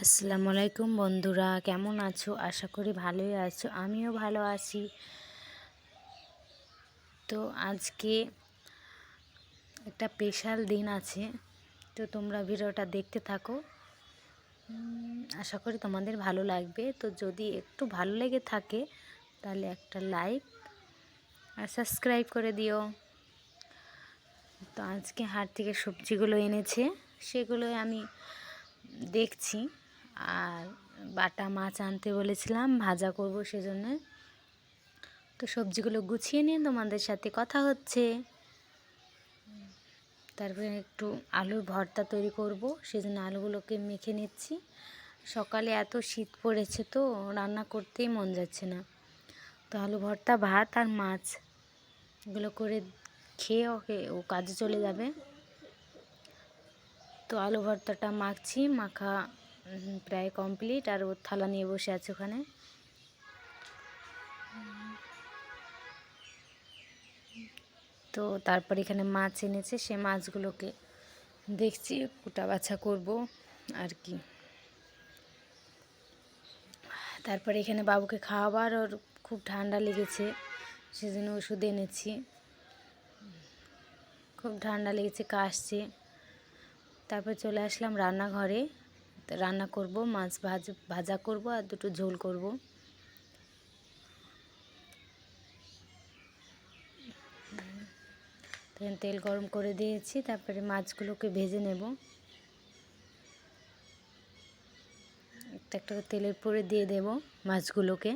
আসসালামু আলাইকুম বন্ধুরা, কেমন আছো? আশা করি ভালোই আছো। আমিও ভালো আছি। তো আজকে একটা স্পেশাল দিন আছে, তো তোমরা ভিডিওটা দেখতে থাকো। আশা করি তোমাদের ভালো লাগবে। তো যদি একটু ভালো লেগে থাকে তাহলে একটা লাইক আর সাবস্ক্রাইব করে দিও। তো আজকে হাট থেকে সবজিগুলো এনেছে, সেগুলোই আমি দেখছি। আর বাটা মাছ আনতে বলেছিলাম, ভাজা করব সেজন্য। তো সবজিগুলো গুছিয়ে নিয়ে তোমাদের সাথে কথা হচ্ছে। তারপরে একটু আলুর ভর্তা তৈরি করব, সেজন্য আলুগুলোকে মেখে নিচ্ছি। সকালে এত শীত পড়েছে তো রান্না করতেই মন যাচ্ছে না। তো আলু ভর্তা, ভাত আর মাছ এগুলো করে খেয়ে ও কাজে চলে যাবে। তো আলু ভর্তাটা মাখছি, মাখা প্রায় কমপ্লিট। আর ওর থালা নিয়ে বসে আছে ওখানে। তো তারপর এখানে মাছ এনেছে, সে মাছগুলোকে দেখছি কুটা বাছা করব আর কি। তারপরে এখানে বাবুকে খাওয়াবার, ওর খুব ঠান্ডা লেগেছে সেজন্য ওষুধ এনেছি। খুব ঠান্ডা লেগেছে, কাশছে। তারপর চলে আসলাম রান্নাঘরে। রান্না করব, মাছ ভাজা করব আর দুটো ঝোল করব। তেল গরম করে দিয়েছি, তারপরে মাছগুলোকে ভেজে নেব। একটা একটা তেলের পরে দিয়ে দেব মাছগুলোকে।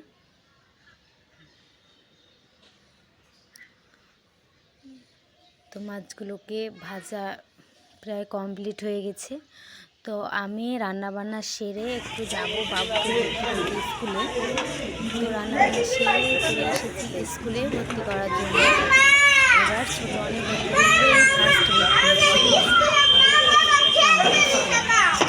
তো মাছগুলোকে ভাজা প্রায় কমপ্লিট হয়ে গেছে। তো আমি রান্নাবান্না সেরে একটু যাব বাবুকে স্কুলে। তো রান্নাবান্না সেরে চলে এসেছি স্কুলে ভর্তি করার জন্য। এবার ছোটো অনেক ভর্তি করবে, ফার্স্ট ভর্তি হচ্ছে।